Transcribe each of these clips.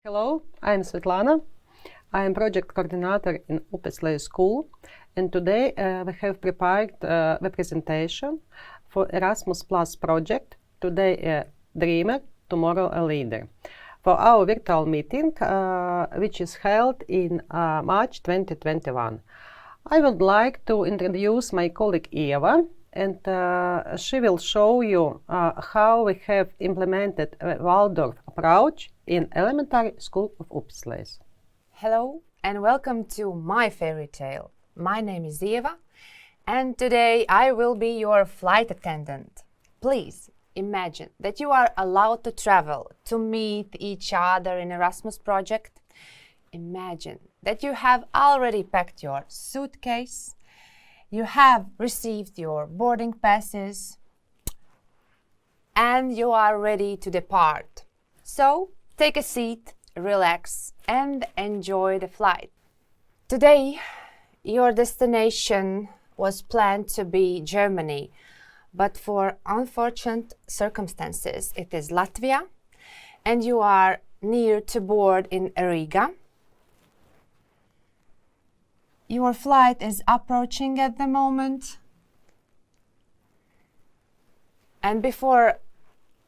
Hello, I'm Svetlana. I am project coordinator in Upesleju School, and today we have prepared the presentation for Erasmus Plus project, Today a Dreamer, Tomorrow a Leader, for our virtual meeting, which is held in March 2021. I would like to introduce my colleague Eva, and she will show you how we have implemented a Waldorf approach in elementary school of Upesleju. Hello and welcome to my fairy tale. My name is Eva and today I will be your flight attendant. Please imagine that you are allowed to travel to meet each other in Erasmus project. Imagine that you have already packed your suitcase. You have received your boarding passes and you are ready to depart. So take a seat, relax and enjoy the flight. Today, your destination was planned to be Germany, but for unfortunate circumstances, it is Latvia and you are near to board in Riga. Your flight is approaching at the moment. And before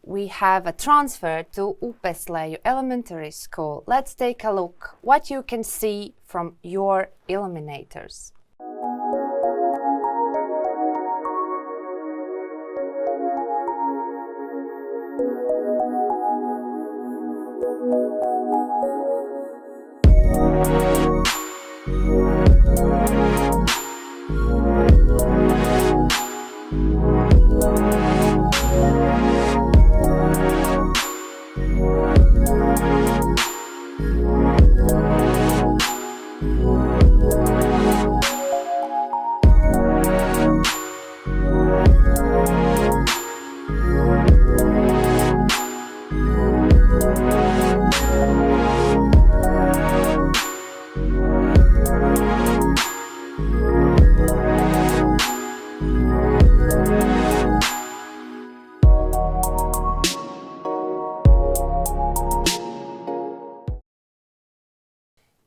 we have a transfer to Upesleju Elementary School, let's take a look what you can see from your illuminators.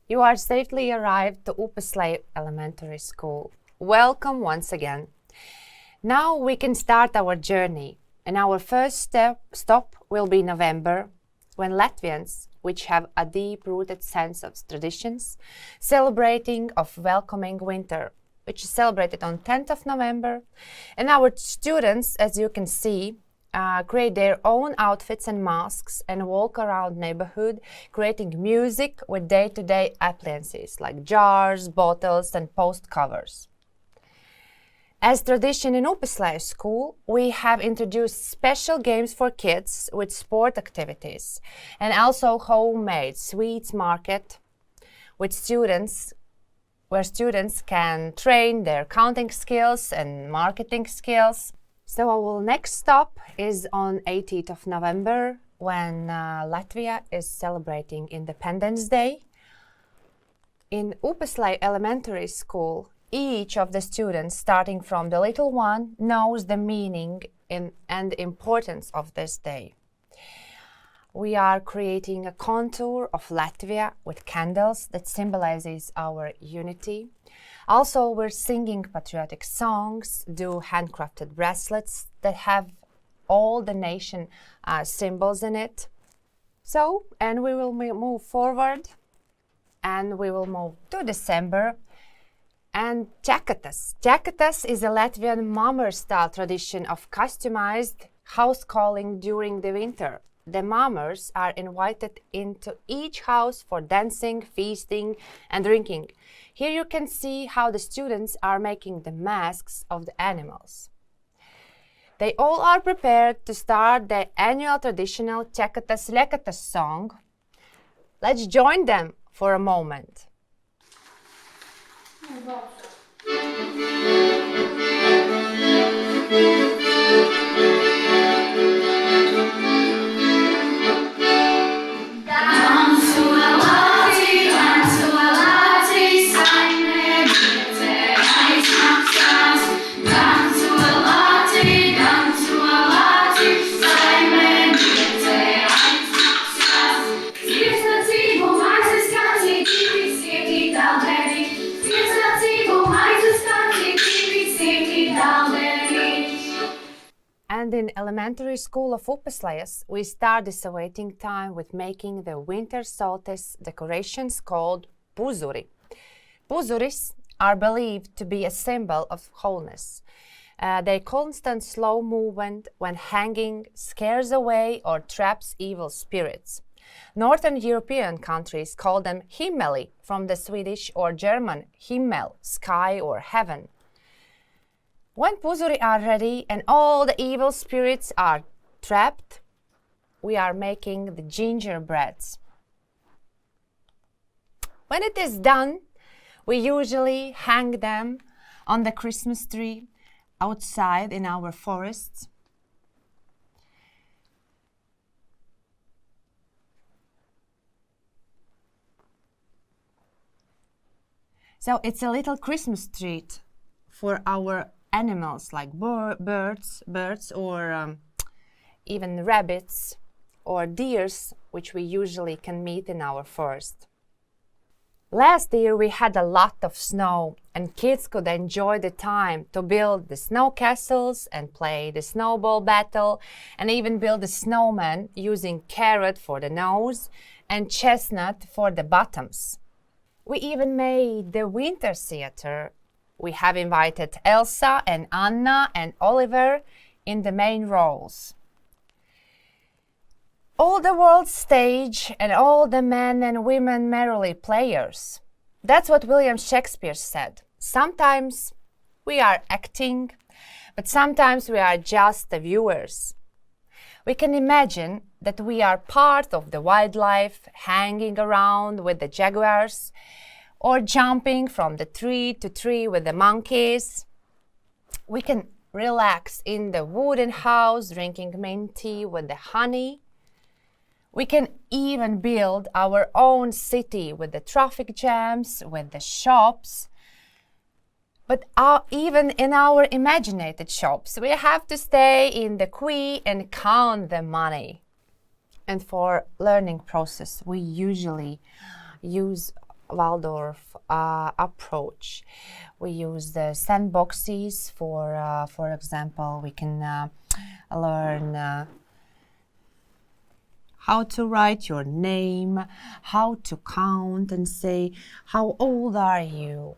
You are safely arrived to Upesleju Elementary School. Welcome once again. Now we can start our journey, and our first stop will be November, when Latvians, which have a deep-rooted sense of traditions, celebrating of welcoming winter, which is celebrated on 10th of November, and our students, as you can see, create their own outfits and masks and walk around neighborhood creating music with day-to-day appliances like jars, bottles and post covers. As tradition in Upesleju School, we have introduced special games for kids with sport activities and also homemade sweets market with students where students can train their counting skills and marketing skills. So our next stop is on 18th of November when Latvia is celebrating Independence Day. In Upesleju Elementary School, each of the students, starting from the little one, knows the meaning and importance of this day. We are creating a contour of Latvia with candles that symbolizes our unity. Also, we're singing patriotic songs, do handcrafted bracelets that have all the nation symbols in it. So, and we will move forward and we will move to December. And Čakatas. Čakatas is a Latvian Mamar style tradition of customized house calling during the winter. The Mamars are invited into each house for dancing, feasting and drinking. Here you can see how the students are making the masks of the animals. They all are prepared to start their annual traditional Čakatas Lekatas song. Let's join them for a moment. It's And in elementary school of Upeslejas, we start this awaiting time with making the winter solstice decorations called puzuri. Puzuris are believed to be a symbol of wholeness. Their constant slow movement when hanging scares away or traps evil spirits. Northern European countries call them himmeli, from the Swedish or German himmel, sky or heaven. When puzuri are ready and all the evil spirits are trapped, we are making the gingerbreads. When it is done, we usually hang them on the Christmas tree outside in our forests. So it's a little Christmas treat for our animals like birds or even rabbits or deers, which we usually can meet in our forest. Last year we had a lot of snow and kids could enjoy the time to build the snow castles and play the snowball battle and even build a snowman using carrot for the nose and chestnut for the bottoms. We even made the winter theater. We have invited Elsa and Anna and Oliver in the main roles. All the world stage and all the men and women merrily players. That's what William Shakespeare said. Sometimes we are acting, but sometimes we are just the viewers. We can imagine that we are part of the wildlife, hanging around with the jaguars, or jumping from the tree to tree with the monkeys. We can relax in the wooden house, drinking mint tea with the honey. We can even build our own city with the traffic jams, with the shops. But even in our imaginated shops, we have to stay in the queue and count the money. And for learning process, we usually use Waldorf approach. We use the sandboxes for example, we can learn how to write your name, how to count and say, how old are you?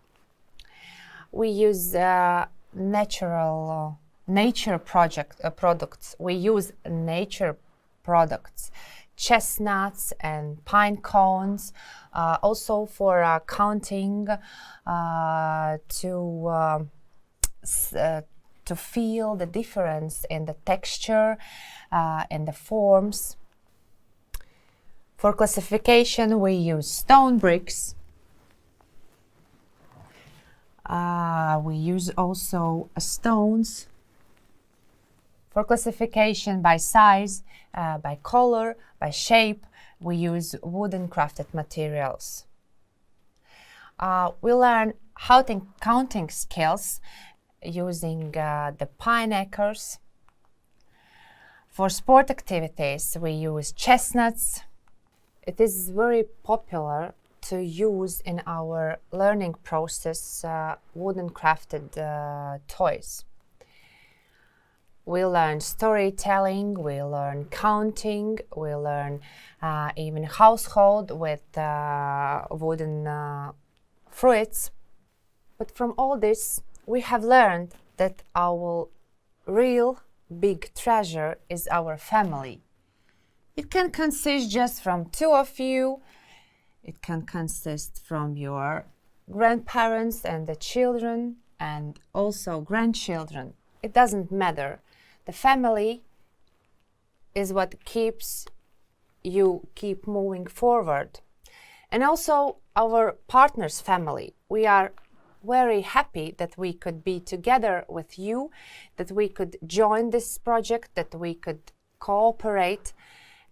We use nature products. We use nature products, chestnuts and pine cones, also for counting, to feel the difference in the texture and the forms. For classification, we use stone bricks. We use also stones. For classification by size, by color, by shape, we use wooden crafted materials. We learn counting skills using the pine acres. For sport activities, we use chestnuts. It is very popular to use in our learning process wooden crafted toys. We learn storytelling, we learn counting, we learn even household with wooden fruits. But from all this, we have learned that our real big treasure is our family. It can consist just from two of you. It can consist from your grandparents and the children and also grandchildren. It doesn't matter. The family is what keeps you keep moving forward. And also our partner's family. We are very happy that we could be together with you, that we could join this project, that we could cooperate.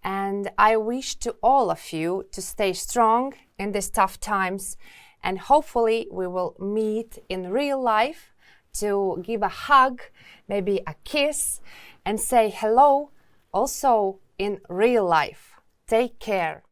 And I wish to all of you to stay strong in these tough times, and hopefully we will meet in real life to give a hug, maybe a kiss, and say hello also in real life. Take care.